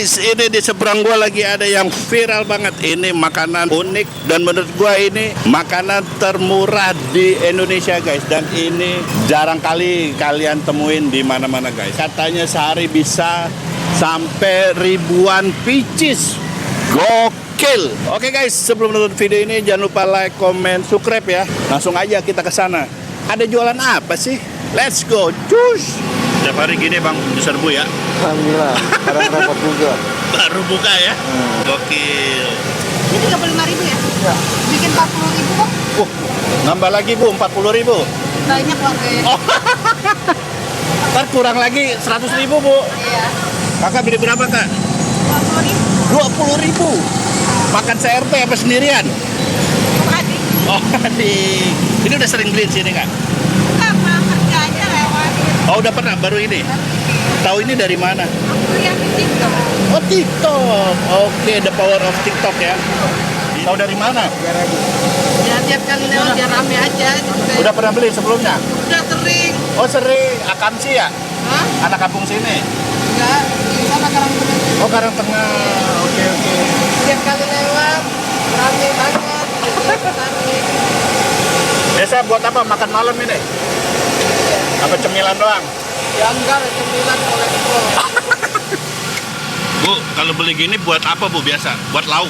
guys, ini di seberang gua lagi ada yang viral banget. Ini makanan unik dan menurut gua ini makanan termurah di Indonesia guys. Dan ini jarang kali kalian temuin di mana-mana guys. Katanya sehari bisa sampai ribuan pieces. Gokil. Oke guys, sebelum nonton video ini jangan lupa like, comment, subscribe ya. Langsung aja kita ke sana. Ada jualan apa sih? Let's go. Cus. Setiap hari gini bang, diserbu ya? Alhamdulillah, kadang repot juga. Baru buka ya? Gokil. Ini 35.000 ya? Ya. Bikin 40.000 kok. Nambah lagi bu, 40.000. Banyak warga ya. Oh. Ntar kurang lagi 100.000 bu. Iya. Kakak beli berapa kak? 20.000. 20.000. Makan CRT apa sendirian? Adik. Oh adik. Ini udah sering beli sini kak? Sama kerja aja lewat. Oh udah pernah, baru ini? Tahu ini dari mana? Aku yang di TikTok. Oh TikTok. Oke, the power of TikTok ya. Tahu dari mana? Ya tiap kali lewat dia rame aja. Udah pernah beli sebelumnya? Udah sering. Oh sering, Akamsi ya? Hah? Anak kampung sini? Enggak. Di sana Karangtengah. Oh Karangtengah, oke. Tiap kali lewat rame banget. Biasa buat apa makan malam ini? Apa cemilan doang? Ya enggak, cemilan kolesterol. Bu, kalau beli gini buat apa bu biasa? Buat lauk?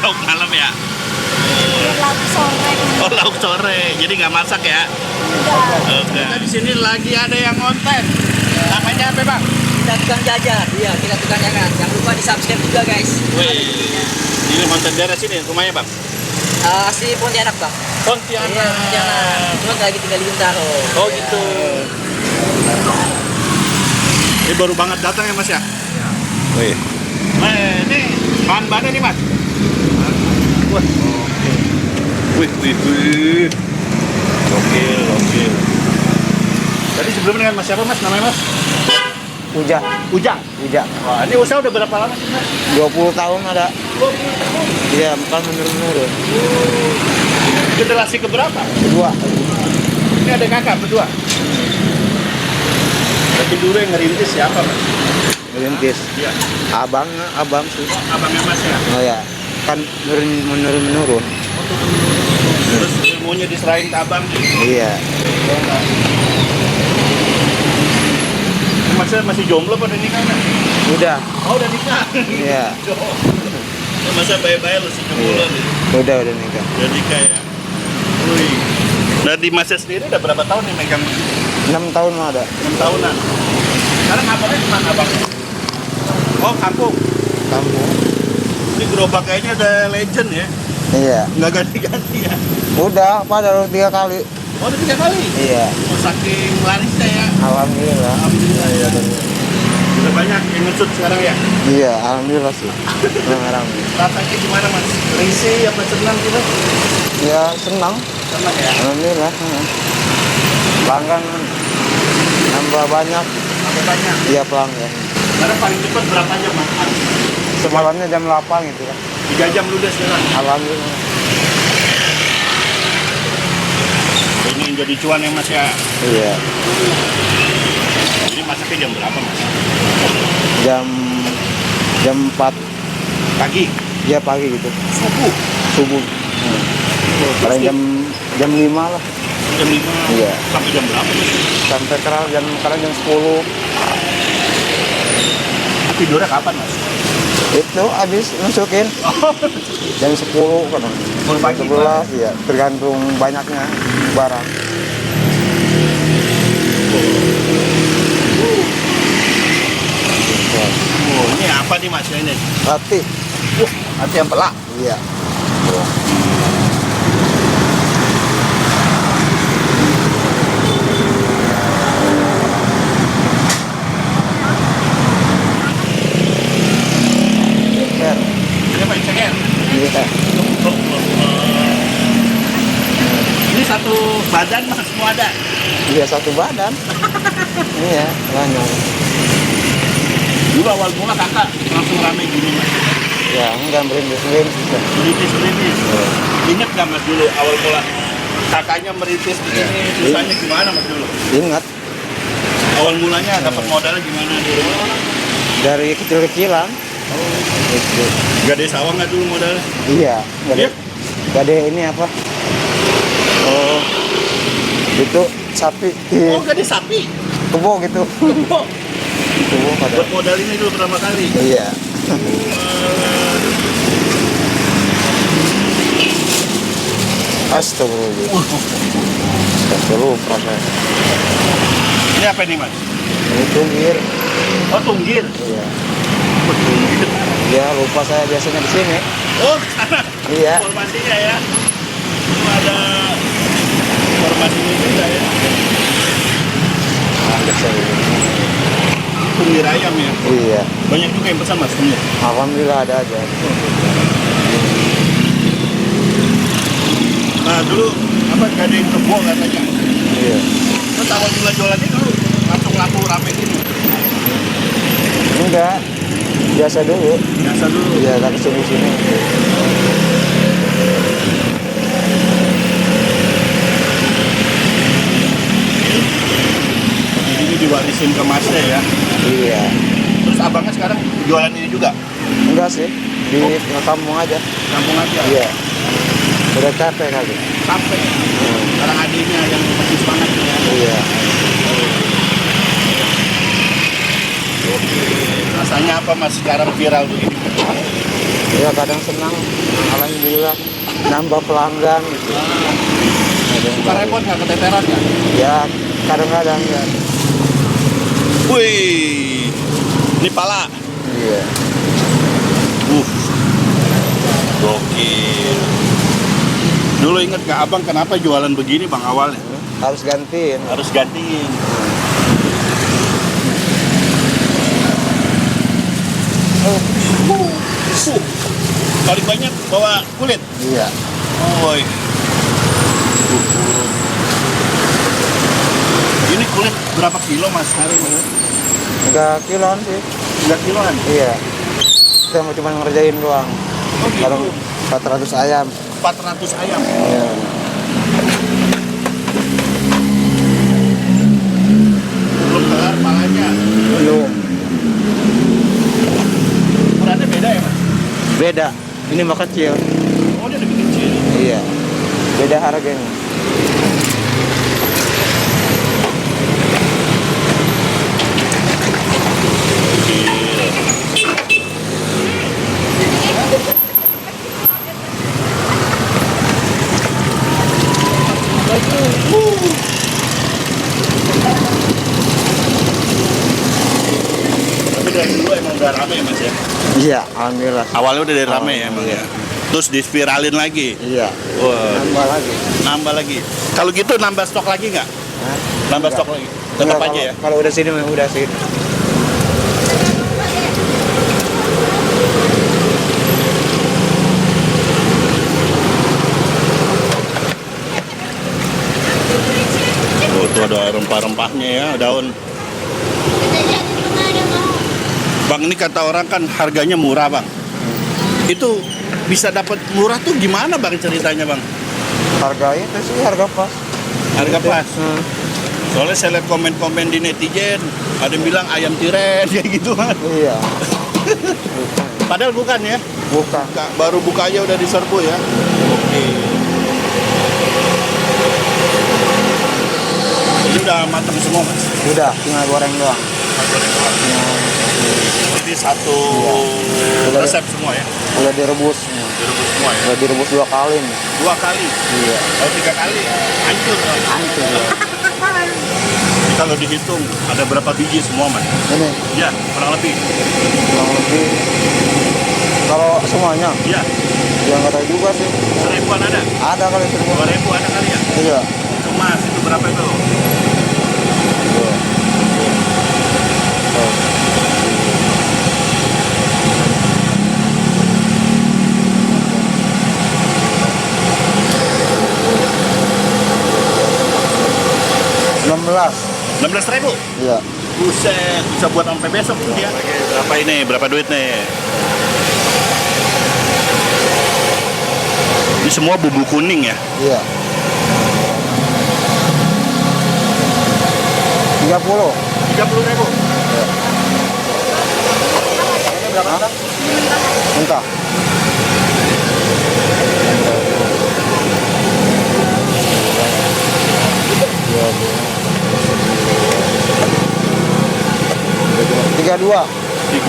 Lauk malam ya? Lalu sore. Oh lauk sore, jadi nggak masak ya? Oke. Kita di sini lagi ada yang konten. Namanya apa bang? Kita tukang jajan, iya kita tukang jajan. Jangan lupa di subscribe juga guys. Wih, ini konten daerah sini, rumahnya bang? Asli Pontianak bang. Pontianak. Iya Pontianak. Cuma lagi tinggal di Bintaro. Oh gitu. Ini baru banget datang ya mas ya? Iya. Wih. Nah, ini bahan-bahannya nih mas. Wah. Wih. Gokil. Tadi sebelumnya dengan mas siapa mas? Namanya mas? Ujang. Ujang. Wah, ini usaha udah berapa lama sih mas? 20 tahun ada. Iya, bukan menurun. Generasi keberapa? Kedua. Ini ada kakak berdua. Berarti dulu yang ngerintis siapa mas? Merintis. Iya. Abang sih. Abangnya mas ya? Oh ya, kan menurun. Terus ilmunya diserahin ke abang. Iya. Masa masih jomblo pada nikah kan? Udah. Oh udah nikah? Iya. Masa bayar-bayar lu si jomblo nih? Udah nikah. Udah nikah ya? Wih. Nah di Masnya sendiri udah berapa tahun nih megang? 6 tahun mah ada. 6 tahunan. Sekarang abangnya kemana abang? Oh kampung. Kamu? Ini gerobak kayaknya udah legend ya? Iya. Nggak ganti-ganti ya? Udah, padahal 3 kali. Oh udah 3 kali? Iya. Oh, saking larisnya ya? Alhamdulillah. Alhamdulillah ya. Udah banyak yang ngesut sekarang ya? Iya, alhamdulillah sih. Sekarang. Rasanya gimana mas? Risih apa senang gitu? Ya senang. Senang ya? Alhamdulillah. Pelanggan nambah banyak. Apa banyak? Iya pelanggan. Karena paling cepat berapa jam mas? Semalamnya jam 8 gitu ya. 3 jam ludes sekarang. Alhamdulillah. Ini yang jadi cuan ya mas ya? Iya. Jadi masaknya jam berapa mas? Jam 4 Pagi? ya pagi gitu. Subuh? Subuh. Paling jam 5 lah. Jam 5? Iya. Sampai jam berapa mas? Sampai kadang jam 10. Tidurnya kapan mas? Itu habis masukin jam 10 kadang. 10 pagi, 11 iya, tergantung banyaknya barang. Oh, ini apa nih mas ini? Roti. Hati yang pelak? Iya. Ini apa ceker? Iya. Ini satu badan mas semua ada? Iya satu badan. Iya, banyak. Dulu awal mula kakak langsung rame gini mas? Ya, enggak merintis. Merintis. Ingat nggak mas dulu awal mula kakaknya merintis begini, susahnya gimana mas dulu? Ingat. Awal mulanya dapat modalnya gimana dulu? Dari kecil-kecilan. Gitu. Gade sawah nggak dulu modal? Iya. Iya? Gade ini apa? Oh, Itu sapi. oh gade sapi. Kebo gitu. Oh, Kebo pada. buat modal ini dulu pertama kali. Iya. Astagfirullah. Lupa saya. Ini apa nih mas? Ini tunggir. Oh tunggir. Iya. Oh, tunggir. Ya lupa saya biasanya di sini. Oh sana. Iya. Informasinya ya. Itu ada informasinya juga ya. Ada saya. Tunggir ayam ya. Iya. Banyak juga yang pesan mas tunggir. Alhamdulillah ada aja. Nah dulu apa gade yang kebo katanya. Iya. Terus awal mula jualannya dulu langsung laku rame gitu. Enggak. Biasa dulu. Biasa dulu. Iya, tak kesini sini. Ini diwarisin ke masnya ya. Iya. Terus abangnya sekarang jualan ini juga? Enggak sih. Di kampung aja. Kampung aja? Iya. Udah capek kali. Sampai sekarang adiknya yang masih semangat ya. Iya. Rasanya apa mas sekarang viral begini? Ya kadang senang. Alhamdulillah. Nambah pelanggan gitu. Suka repot nggak keteteran nggak? Ya kadang-kadang ya. Wih, ini pala. Iya. Gokil. Dulu inget nggak abang kenapa jualan begini bang awalnya? Harus gantiin. Harus gantiin. Paling banyak bawa kulit. Iya. Woi. Ini kulit berapa kilo mas hari ini? Enggak kiloan sih. 3 kiloan. Iya. Kita mau cuma ngerjain doang. Oh gitu. Kalau 400 ayam. 400 ayam. Iya. Belum kelar palanya. Belum. Ukurannya beda ya mas? Beda. Ini mah kecil. Oh dia lebih kecil. Iya. Beda harganya. Tapi dari dulu emang udah rame ya mas ya? Iya, alhamdulillah. Awalnya udah dari rame ya emang ya? Terus dispiralin lagi? Iya. Wah, Nambah lagi. nambah lagi. Kalau gitu nambah stok lagi nggak? Hah? Nambah Enggak. stok lagi? Tetap Enggak, aja ya? Kalau udah sini mah udah sih. Oh, tuh ada rempah-rempahnya ya, daun. Bang, ini kata orang kan harganya murah bang. Itu bisa dapat murah tuh gimana bang ceritanya bang? Harga itu sih harga pas. Harga pas. Hmm. Soalnya saya lihat komen-komen di netizen, ada yang bilang ayam tiren kayak gitu kan. Iya. Padahal bukan ya. Bukan. Baru buka aja udah diserbu ya. Oke. Ini udah matang semua mas. Udah, tinggal goreng doang. Jadi satu Udah. resep semua ya. Udah direbus. Direbus semua ya. Udah direbus 2 kali nih. 2 kali. Iya. Kalau 3 kali hancur. Hancur ya. Kalau dihitung ada berapa biji semua mas? Ini Ya kurang lebih. kurang lebih. Kalau semuanya, Ya ya nggak tahu juga sih. 1000-an ada. Ada kali 1000. 2000 ada kali ya. Iya. Itu mas itu berapa itu? Iya. Oh. 16.000. Iya. Buset, bisa buat sampai besok tuh ya. Berapa ini? Berapa duit nih? Ini semua bumbu kuning ya. Iya. 30. 30.000. berapa bang? Mentah. Tiga dua. 32.000.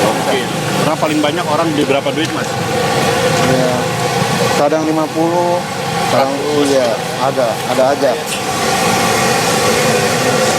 Oke. Karena paling banyak orang beli berapa duit mas? Ya. Kadang 50, kadang iya, ada aja.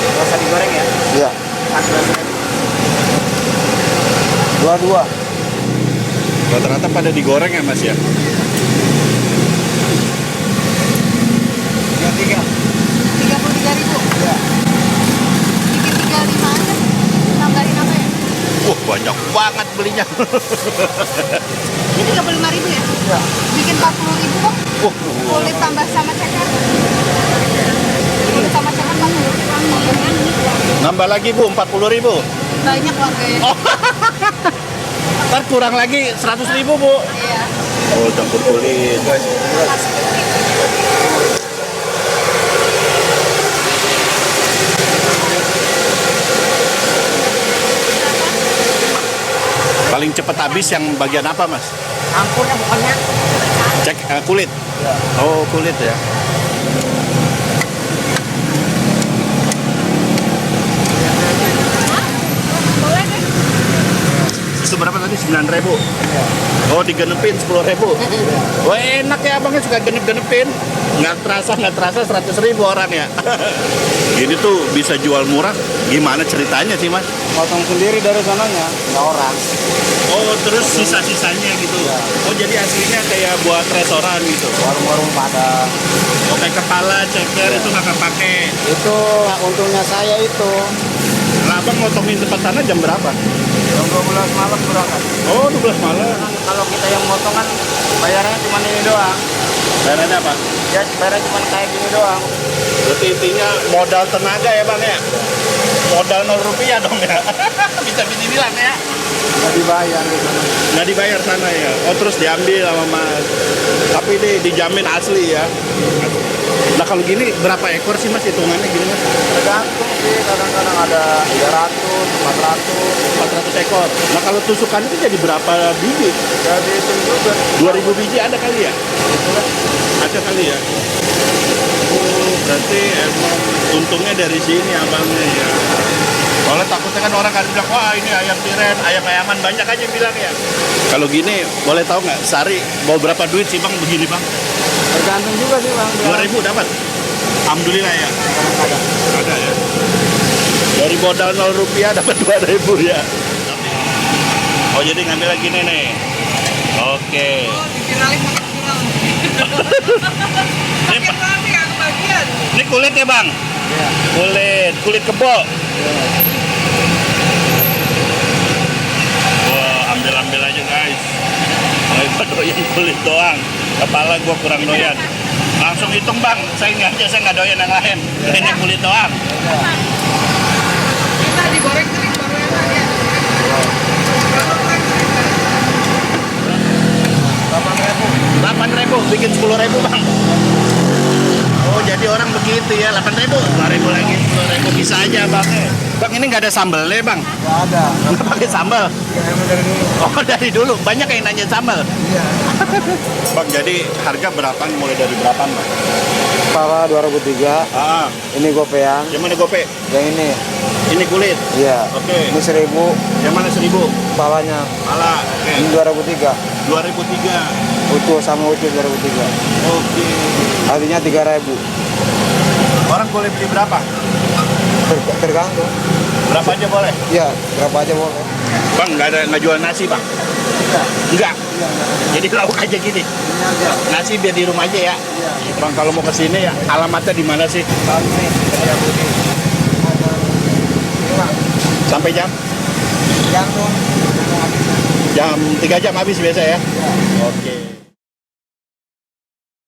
Nggak usah digoreng ya? Iya. 22. Rata-rata pada digoreng ya mas ya? 33. 33.000. Iya. Bikin 35 aja. Tambahin apa ya? Wah banyak banget belinya. Ini 35.000 ya? Iya. Bikin 40.000 kok. Wah, Kulit tambah sama ceker. Kulit sama ceker 40.000. nambah lagi bu 40.000. Banyak warganya. Oh. Ntar kurang lagi 100.000 bu. Iya. Oh campur kulit. Paling cepat habis yang bagian apa mas? Campurnya pokoknya. Cek kulit. Oh kulit ya. Itu berapa tadi? 9.000. Oh digenepin 10.000. Wah enak ya abangnya suka genep-genepin. Nggak terasa 100.000 orang ya. Ini tuh bisa jual murah. Gimana ceritanya sih mas? Potong sendiri dari sananya, nggak orang. Oh terus sisa-sisanya gitu. Oh jadi aslinya kayak buat restoran gitu. Warung-warung Padang. Oh kayak kepala, ceker itu nggak pakai. Itu untungnya saya itu. Lah abang motongin tempat sana jam berapa? Jam 12 malam berangkat. Oh 12 malam. Kalau kita yang motong kan bayarnya cuma ini doang. Bayarannya apa? Ya bayarnya cuma kayak gini doang. Berarti intinya modal tenaga ya bang ya? Modal 0 rupiah dong ya? Bisa dibilang ya? Nggak dibayar gitu. Nggak dibayar sana ya? Oh terus diambil sama mas. Tapi ini dijamin asli ya? Nah kalau gini berapa ekor sih mas hitungannya gini mas? Tergantung sih, kadang-kadang ada 300, 400. 400 ekor. Nah kalau tusukan itu jadi berapa biji? Jadi itu juga. 2000 biji ada kali ya? Ada kali ya? Oh berarti emang untungnya dari sini abangnya ya. Soalnya takutnya kan orang kan bilang, wah ini ayam tiren, ayam-ayaman banyak aja yang bilang ya. Kalau gini, boleh tahu nggak, sehari mau berapa duit sih bang begini bang? Tergantung juga sih bang. 2.000 dapat? Alhamdulillah ya. Ada ya. Dari modal 0 rupiah dapat 2.000 ya. Oh jadi ngambil lagi nih. Oke. Diviralin pakai viral. Ini, Tapi yang bagian. ini kulit ya bang? Iya. Kulit kebo. Wah, ambil aja guys. Gua doyan kulit doang. Kepala gua kurang doyan. Langsung hitung bang. Saya nggak doyan yang lain. Ini kulit doang. Kita digoreng kering baru enak ya. 8.000 bikin 10.000 bang. Oh jadi orang begitu ya 8.000, 2.000 lagi 10.000 bisa aja bang. Bang ini nggak ada sambelnya bang? Nggak ada. Nggak pakai sambal? Ya, emang dari dulu. Oh dari dulu banyak yang nanya sambal. Iya. Bang jadi harga berapa mulai dari berapa bang? Kepala 2003. Ah, Ini gopean. yang mana gope? Yang ini. Kulit. Iya. Oke. Ini 1.000. Yang mana 1.000? Kepalanya. Malah. Oke. Ini 2003. 2003. Utuh sama utuh 2003. Oke. Artinya 3.000. Orang boleh beli berapa? Tergantung. Berapa aja boleh? Iya, berapa aja boleh. Bang nggak jual nasi bang? Iya. Enggak. Iya. Jadi lauk aja gini. Ini aja. Nasi biar di rumah aja ya. Iya. Bang kalau mau ke sini ya alamatnya di mana sih? Kami Setia Budi. Sampai jam? Tergantung. Jam 3 jam habis biasa ya? Iya. Oke.